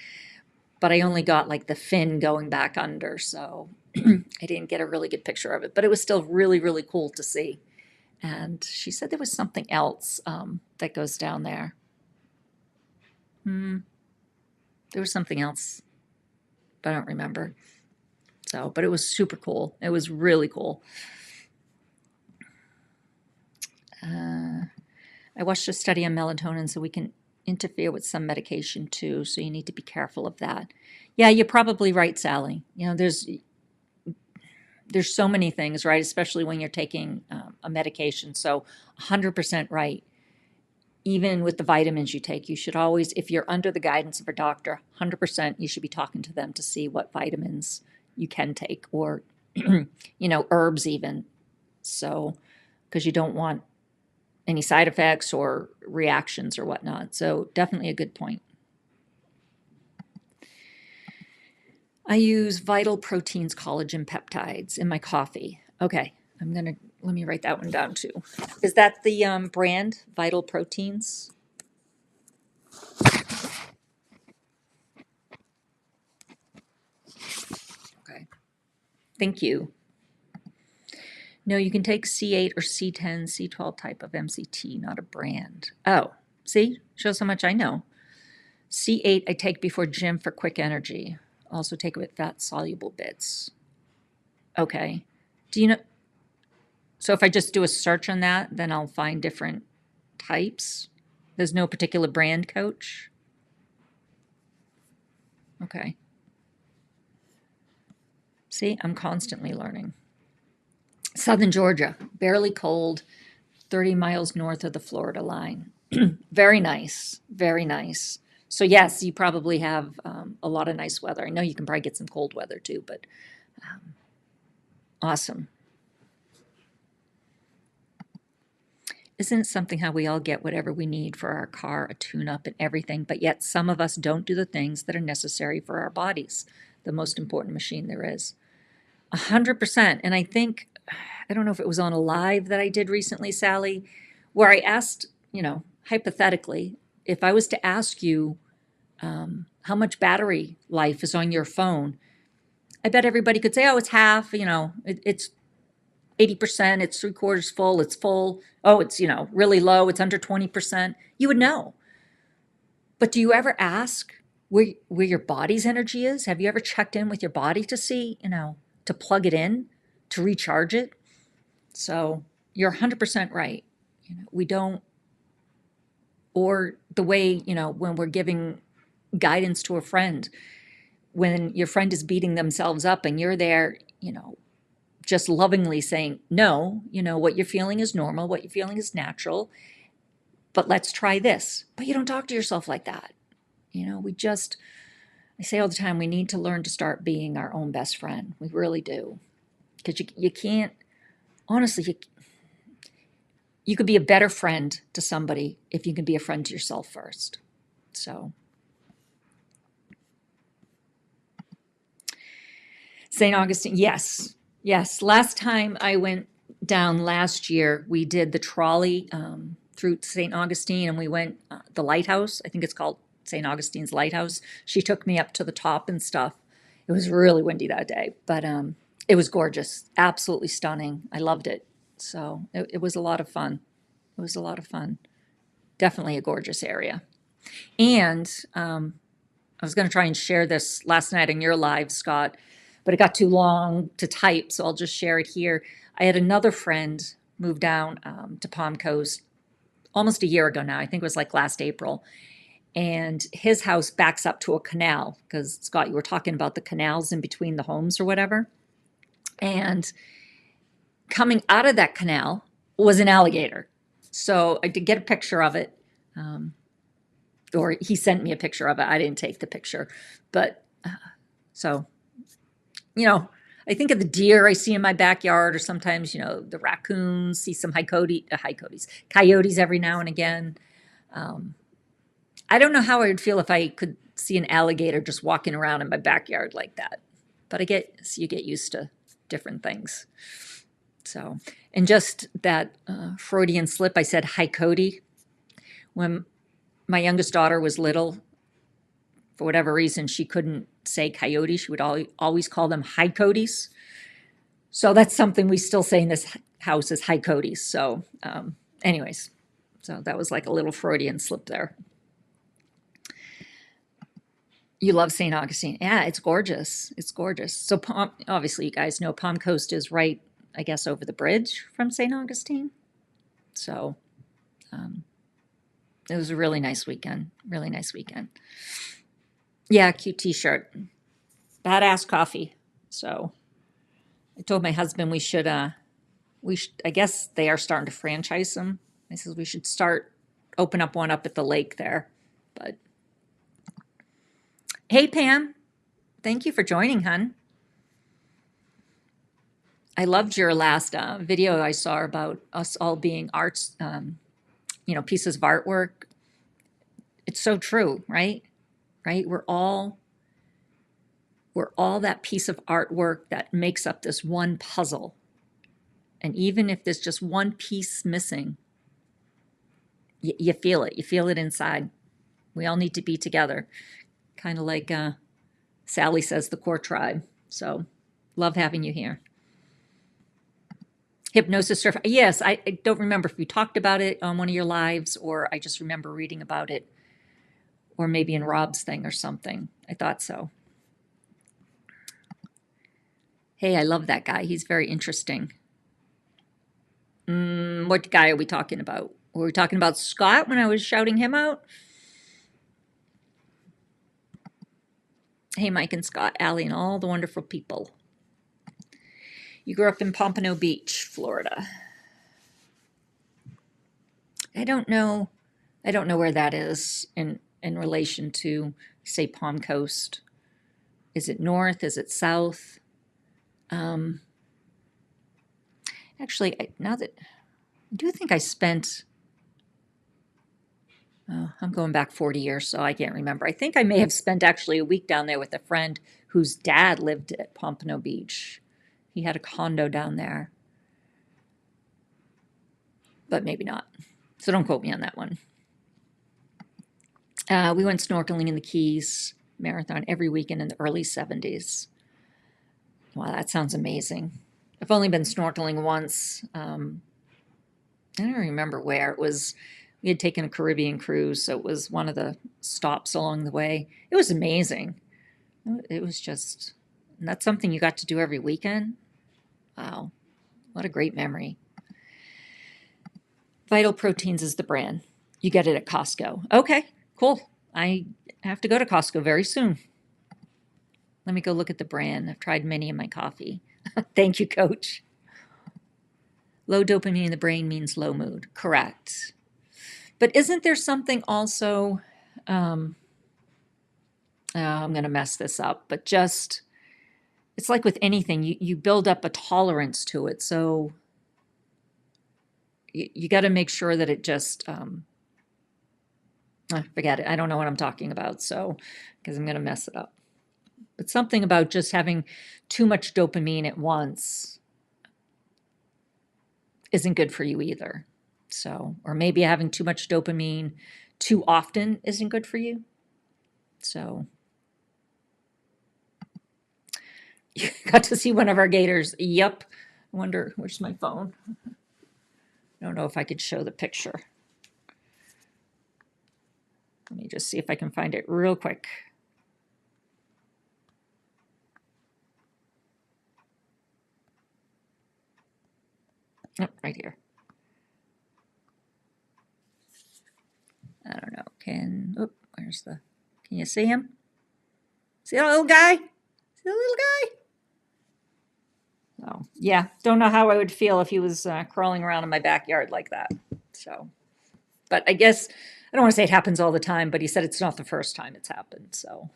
but I only got like the fin going back under, so I didn't get a really good picture of it, but it was still really, really cool to see. And she said there was something else that goes down there. There was something else, but I don't remember. So, but it was super cool. It was really cool. I watched a study on melatonin, so we can interfere with some medication too. So you need to be careful of that. Yeah, you're probably right, Sally. There's so many things, right? Especially when you're taking a medication. So 100% right. Even with the vitamins you take, you should always, if you're under the guidance of a doctor, 100% you should be talking to them to see what vitamins you can take, or, herbs even. So, because you don't want any side effects or reactions or whatnot. So definitely a good point. I use Vital Proteins collagen peptides in my coffee. Okay, let me write that one down too. Is that the brand, Vital Proteins? Okay, thank you. No, you can take C8 or C10, C12 type of MCT, not a brand. Oh, see? Shows how much I know. C8 I take before gym for quick energy. Also take it with fat-soluble bits. Okay. Do you know? So if I just do a search on that, then I'll find different types. There's no particular brand, Coach? Okay. See, I'm constantly learning. Southern Georgia, barely cold, 30 miles north of the Florida line. Very nice, very nice. So yes, you probably have a lot of nice weather. I know you can probably get some cold weather too, but awesome. Isn't it something how we all get whatever we need for our car, a tune-up and everything, but yet some of us don't do the things that are necessary for our bodies, the most important machine there is. 100%. And I think, I don't know if it was on a live that I did recently, Sally, where I asked, hypothetically, if I was to ask you how much battery life is on your phone, I bet everybody could say, oh, it's half, it's 80%, it's 3/4 full, it's full. Oh, it's, really low, it's under 20%. You would know. But do you ever ask where your body's energy is? Have you ever checked in with your body to see, to plug it in, to recharge it? So you're 100% right. We don't, or the way, when we're giving guidance to a friend, when your friend is beating themselves up and you're there, just lovingly saying, no, what you're feeling is normal, what you're feeling is natural, but let's try this. But you don't talk to yourself like that. I say all the time, we need to learn to start being our own best friend. We really do. Because you can't, honestly, you could be a better friend to somebody if you can be a friend to yourself first. So St. Augustine, yes. Yes. Last time I went down last year, we did the trolley through St. Augustine, and we went the lighthouse. I think it's called St. Augustine's Lighthouse. She took me up to the top and stuff. It was really windy that day, but it was gorgeous, absolutely stunning. I loved it. So it was a lot of fun. It was a lot of fun. Definitely a gorgeous area. And I was going to try and share this last night on your live, Scott, but it got too long to type, so I'll just share it here. I had another friend move down to Palm Coast almost a year ago now. I think it was like last April. And his house backs up to a canal because, Scott, you were talking about the canals in between the homes or whatever. And coming out of that canal was an alligator. So I did get a picture of it. Or he sent me a picture of it. I didn't take the picture. But so, I think of the deer I see in my backyard, or sometimes, the raccoons, see some coyotes every now and again. I don't know how I would feel if I could see an alligator just walking around in my backyard like that. But you get used to different things. So, and just that Freudian slip, I said coyote. When my youngest daughter was little, for whatever reason, she couldn't say coyote. She would always call them coyotes. So that's something we still say in this house is coyotes. So anyways, so that was like a little Freudian slip there. You love St. Augustine. Yeah, it's gorgeous. It's gorgeous. So obviously you guys know Palm Coast is right, I guess, over the bridge from St. Augustine. So it was a really nice weekend. Really nice weekend. Yeah, cute t-shirt. Badass coffee. So I told my husband we should, I guess they are starting to franchise them. I said we should open up one up at the lake there. But hey, Pam, thank you for joining, hun. I loved your last video I saw about us all being arts, pieces of artwork. It's so true, right? Right? We're all that piece of artwork that makes up this one puzzle. And even if there's just one piece missing, you feel it. You feel it inside. We all need to be together. Kind of like Sally says, the core tribe. So love having you here. Hypnosis surf. Yes, I don't remember if we talked about it on one of your lives, or I just remember reading about it, or maybe in Rob's thing or something. I thought so. Hey, I love that guy. He's very interesting. What guy are we talking about? Were we talking about Scott when I was shouting him out? Hey, Mike and Scott, Allie, and all the wonderful people. You grew up in Pompano Beach, Florida. I don't know where that is in relation to, say, Palm Coast. Is it north? Is it south? Actually, I do think I spent, I'm going back 40 years, so I can't remember. I think I may have spent actually a week down there with a friend whose dad lived at Pompano Beach. He had a condo down there. But maybe not. So don't quote me on that one. We went snorkeling in the Keys Marathon every weekend in the early 70s. Wow, that sounds amazing. I've only been snorkeling once. I don't remember where. It was, we had taken a Caribbean cruise, so it was one of the stops along the way. It was amazing. It was just, and that's something you got to do every weekend. Wow, what a great memory. Vital Proteins is the brand. You get it at Costco. Okay, cool. I have to go to Costco very soon. Let me go look at the brand. I've tried many in my coffee. Thank you, Coach. Low dopamine in the brain means low mood. Correct. But isn't there something also, I'm going to mess this up, but just, it's like with anything, you build up a tolerance to it. So you got to make sure that it just, forget it. I don't know what I'm talking about. So, because I'm going to mess it up. But something about just having too much dopamine at once isn't good for you either. So, or maybe having too much dopamine too often isn't good for you. So, you got to see one of our gators. Yep. I wonder, where's my phone? I don't know if I could show the picture. Let me just see if I can find it real quick. Oh, right here. I don't know. Where's the, can you see him? See that little guy? See the little guy? Oh, yeah. Don't know how I would feel if he was crawling around in my backyard like that. So, but I guess, I don't want to say it happens all the time, but he said it's not the first time it's happened. So,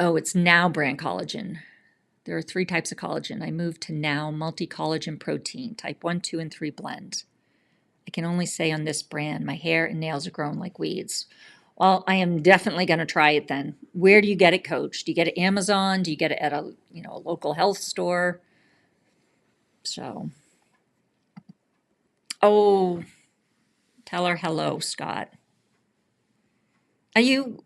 oh, it's Now brand collagen. There are 3 types of collagen. I moved to Now multi-collagen protein, type 1, 2, and 3 blend. I can only say on this brand, my hair and nails are growing like weeds. Well, I am definitely going to try it then. Where do you get it, Coach? Do you get it Amazon? Do you get it at a local health store? So, oh, tell her hello, Scott. Are you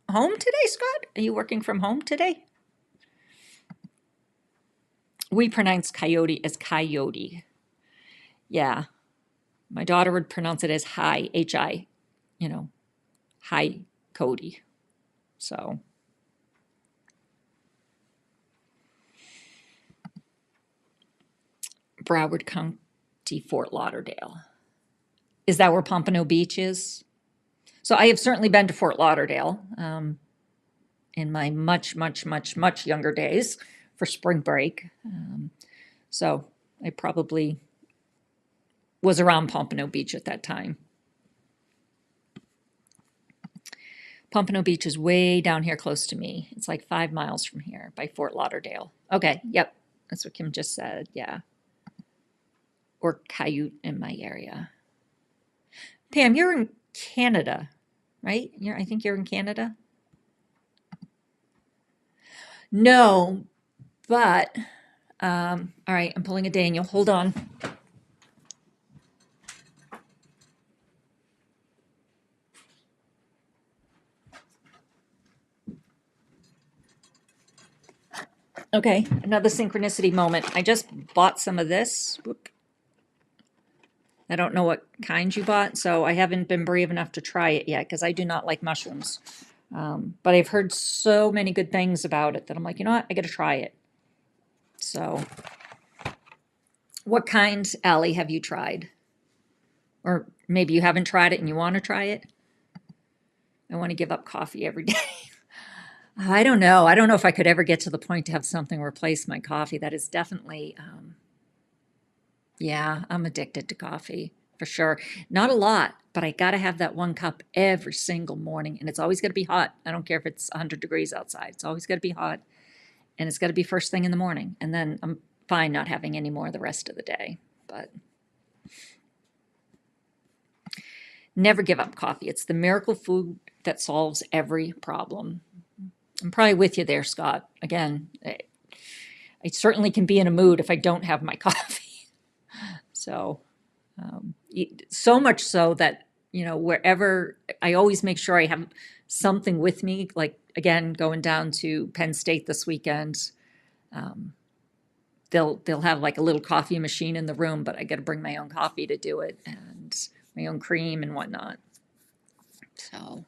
home today, Scott? Are you working from home today? We pronounce coyote as coyote. Yeah. My daughter would pronounce it as hi, H-I, hi, Cody. So. Broward County, Fort Lauderdale. Is that where Pompano Beach is? So I have certainly been to Fort Lauderdale in my much, much, much, much younger days for spring break. So I probably was around Pompano Beach at that time. Pompano Beach is way down here close to me. It's like 5 miles from here by Fort Lauderdale. Okay, yep, that's what Kim just said, yeah. Or Coyote in my area. Pam, you're in Canada, right? I think you're in Canada. No, but all right, I'm pulling a Daniel. Hold on. Okay, another synchronicity moment. I just bought some of this. Whoop. I don't know what kind you bought, so I haven't been brave enough to try it yet because I do not like mushrooms. But I've heard so many good things about it that I'm like, you know what? I got to try it. So, what kind, Allie, have you tried? Or maybe you haven't tried it and you want to try it? I want to give up coffee every day. I don't know. I don't know if I could ever get to the point to have something replace my coffee. That is definitely, yeah, I'm addicted to coffee for sure. Not a lot, but I got to have that 1 cup every single morning. And it's always got to be hot. I don't care if it's 100 degrees outside. It's always got to be hot. And it's got to be first thing in the morning. And then I'm fine not having any more the rest of the day. But never give up coffee. It's the miracle food that solves every problem. I'm probably with you there, Scott. Again, I certainly can be in a mood if I don't have my coffee. So, so much so that, wherever, I always make sure I have something with me. Like, again, going down to Penn State this weekend, they'll have like a little coffee machine in the room, but I got to bring my own coffee to do it and my own cream and whatnot. So.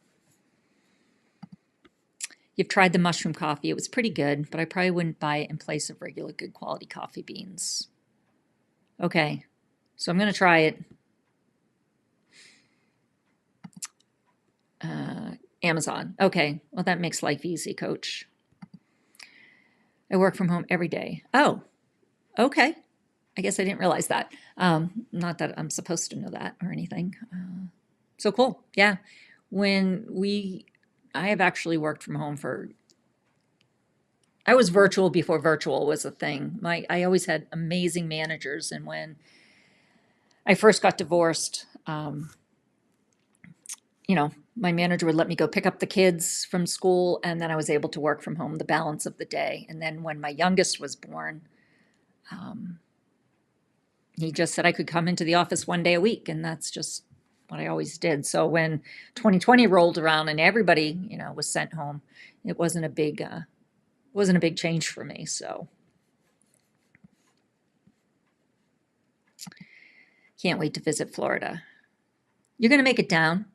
You've tried the mushroom coffee. It was pretty good, but I probably wouldn't buy it in place of regular good quality coffee beans. Okay, so I'm going to try it. Amazon. Okay, well, that makes life easy, Coach. I work from home every day. Oh, okay. I guess I didn't realize that. Not that I'm supposed to know that or anything. So cool. Yeah. I have actually worked from home for I was virtual before virtual was a thing. I always had amazing managers, and when I first got divorced, my manager would let me go pick up the kids from school, and then I was able to work from home the balance of the day. And then when my youngest was born, he just said I could come into the office one day a week, and that's just what I always did. So when 2020 rolled around and everybody, was sent home, it wasn't a big change for me. So can't wait to visit Florida. You're going to make it down.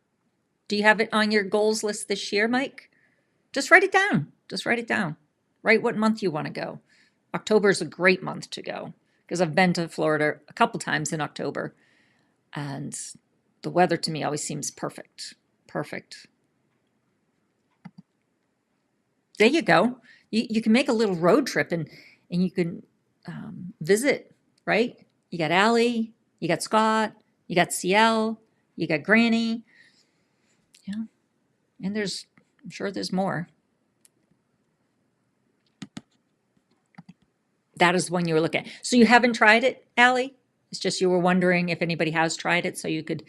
Do you have it on your goals list this year, Mike? Just write it down. Write what month you want to go. October is a great month to go because I've been to Florida a couple times in October, and the weather to me always seems perfect. Perfect. There you go. You can make a little road trip and you can visit, right? You got Allie, you got Scott, you got CL, you got Granny. Yeah. And I'm sure there's more. That is the one you were looking at. So you haven't tried it, Allie? It's just you were wondering if anybody has tried it, so you could.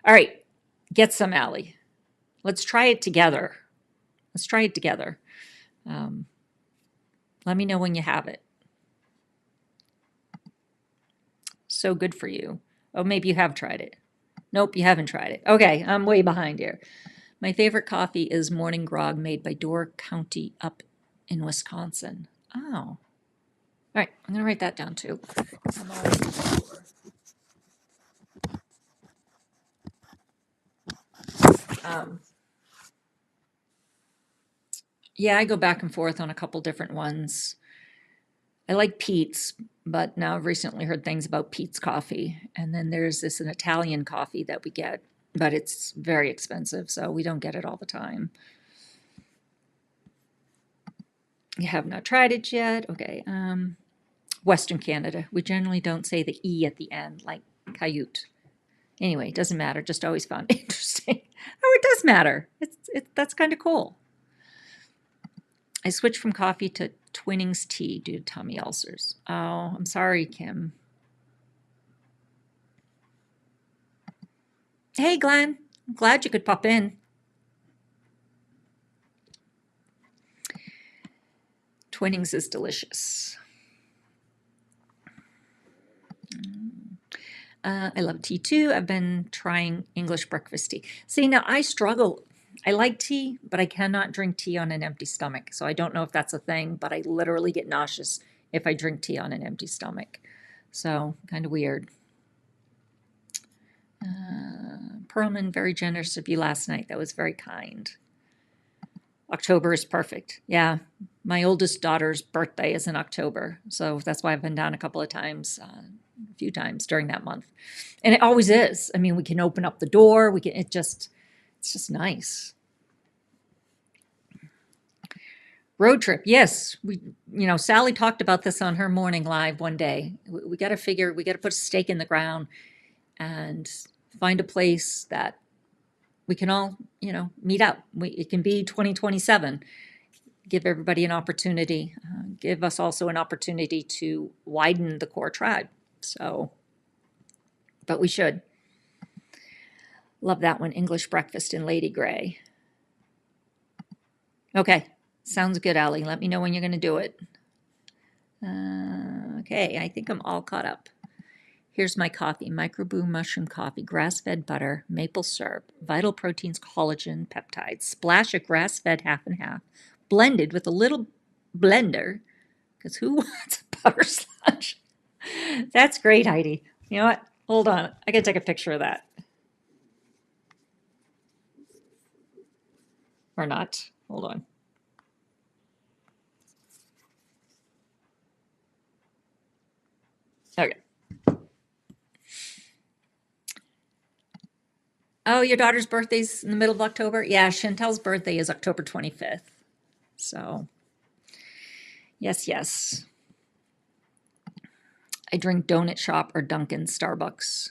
All right, get some, Allie. Let's try it together. Let me know when you have it. So good for you. Oh, maybe you have tried it. Nope, you haven't tried it. Okay, I'm way behind here. My favorite coffee is Morning Grog made by Door County up in Wisconsin. Oh. All right, I'm going to write that down too. Yeah, I go back and forth on a couple different ones. I like Pete's, but now I've recently heard things about Pete's coffee. And then there's an Italian coffee that we get, but it's very expensive, so we don't get it all the time. You have not tried it yet? Okay. Western Canada. We generally don't say the E at the end, like Coyote. Anyway, it doesn't matter. Just always found it interesting. Oh, it does matter. That's kind of cool. I switched from coffee to Twinings tea due to tummy ulcers. Oh, I'm sorry, Kim. Hey, Glenn. I'm glad you could pop in. Twinings is delicious. I love tea too. I've been trying English breakfast tea. See, now I struggle. I like tea, but I cannot drink tea on an empty stomach. So I don't know if that's a thing, but I literally get nauseous if I drink tea on an empty stomach. So kind of weird. Perlman, very generous of you last night. That was very kind. October is perfect. Yeah, my oldest daughter's birthday is in October. So that's why I've been down a couple of times, a few times during that month. And it always is. I mean, we can open up the door. It's just nice. Road trip. Yes. Sally talked about this on her morning live one day. We got to put a stake in the ground and find a place that we can all, meet up. It can be 2027. Give everybody an opportunity. Give us also an opportunity to widen the core tribe. So, but we should. Love that one. English breakfast in Lady Gray. Okay. Sounds good, Allie. Let me know when you're going to do it. Okay. I think I'm all caught up. Here's my coffee. Microbrew mushroom coffee, grass-fed butter, maple syrup, vital proteins, collagen, peptides, splash of grass-fed half and half, blended with a little blender, because who wants a butter sludge? That's great, Heidi. You know what? Hold on. I got to take a picture of that. Or not. Hold on. Okay. Oh, your daughter's birthday's in the middle of October? Yeah, Chantel's birthday is October 25th. So, yes. I drink Donut Shop or Dunkin' Starbucks.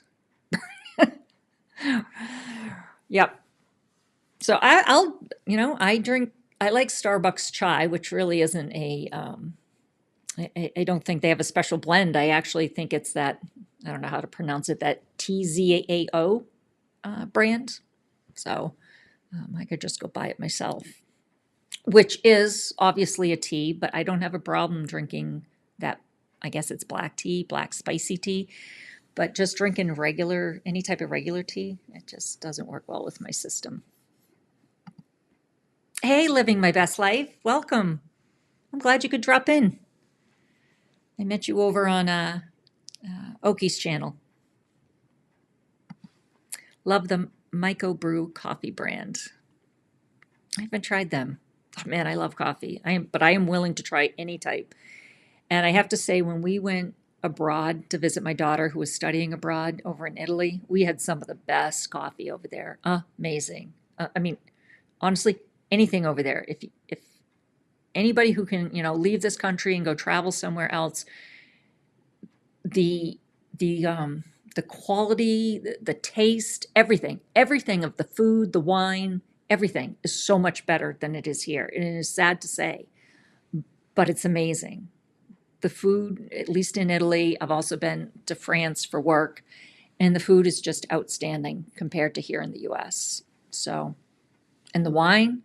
Yep. So I drink I like Starbucks chai, which really isn't I don't think they have a special blend. I actually think it's that, I don't know how to pronounce it, that TZAO brand. So I could just go buy it myself, which is obviously a tea, but I don't have a problem drinking that. I guess it's black tea, black spicy tea, but just drinking regular, any type of regular tea, it just doesn't work well with my system. Hey, living my best life. Welcome. I'm glad you could drop in. I met you over on Oki's channel. Love the Microbrew coffee brand. I haven't tried them. Oh, man, I love coffee. But I am willing to try any type. And I have to say, when we went abroad to visit my daughter who was studying abroad over in Italy, we had some of the best coffee over there. Amazing. I mean, honestly, anything over there. If anybody who can, leave this country and go travel somewhere else, the quality, the taste, everything of the food, the wine, everything is so much better than it is here. And it is sad to say, but it's amazing. The food, at least in Italy, I've also been to France for work, and the food is just outstanding compared to here in the US. So, and the wine,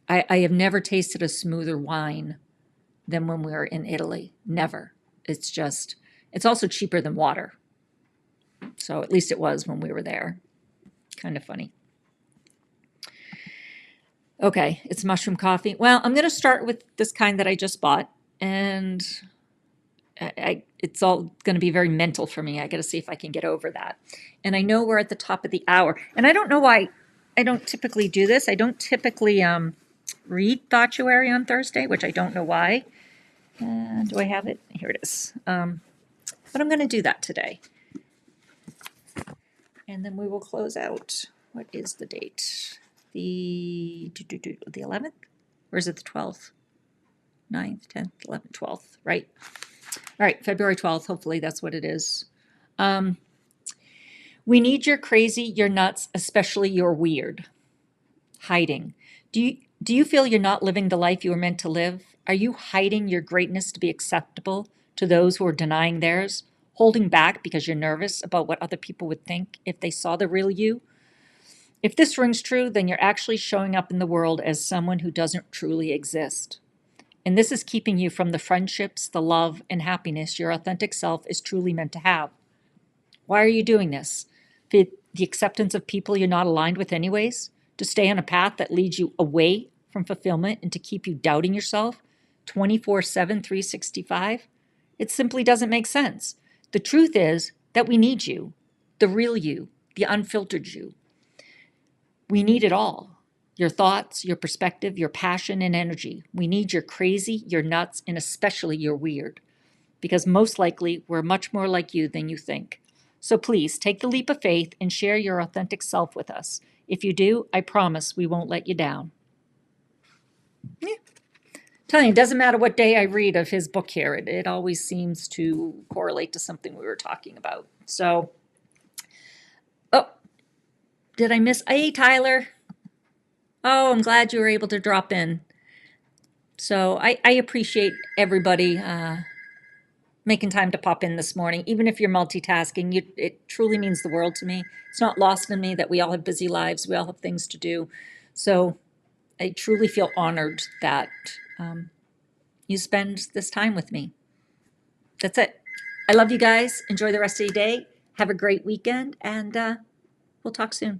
I have never tasted a smoother wine than when we were in Italy. Never. It's also cheaper than water. So at least it was when we were there. Kind of funny. Okay, it's mushroom coffee. Well, I'm going to start with this kind that I just bought. And it's all going to be very mental for me. I got to see if I can get over that. And I know we're at the top of the hour. And I don't know why I don't typically do this. I don't typically read Thoughtuary on Thursday, which I don't know why. Do I have it? Here it is. But I'm going to do that today. And then we will close out. What is the date? The 11th? Or is it the 12th? 9th, 10th, 11th, 12th, right? All right, February 12th, hopefully that's what it is. We need your crazy, your nuts, especially your weird. Hiding. Do you feel you're not living the life you were meant to live? Are you hiding your greatness to be acceptable to those who are denying theirs? Holding back because you're nervous about what other people would think if they saw the real you? If this rings true, then you're actually showing up in the world as someone who doesn't truly exist. And this is keeping you from the friendships, the love, and happiness your authentic self is truly meant to have. Why are you doing this? For the acceptance of people you're not aligned with anyways? To stay on a path that leads you away from fulfillment and to keep you doubting yourself 24/7, 365? It simply doesn't make sense. The truth is that we need you, the real you, the unfiltered you. We need it all. Your thoughts, your perspective, your passion and energy. We need your crazy, your nuts, and especially your weird. Because most likely, we're much more like you than you think. So please, take the leap of faith and share your authentic self with us. If you do, I promise we won't let you down. Yeah. Telling you, it doesn't matter what day I read of his book here. It always seems to correlate to something we were talking about. So, oh, did I miss? Hey, Tyler. Oh, I'm glad you were able to drop in. So I appreciate everybody making time to pop in this morning. Even if you're multitasking, it truly means the world to me. It's not lost on me that we all have busy lives. We all have things to do. So I truly feel honored that you spend this time with me. That's it. I love you guys. Enjoy the rest of your day. Have a great weekend, and we'll talk soon.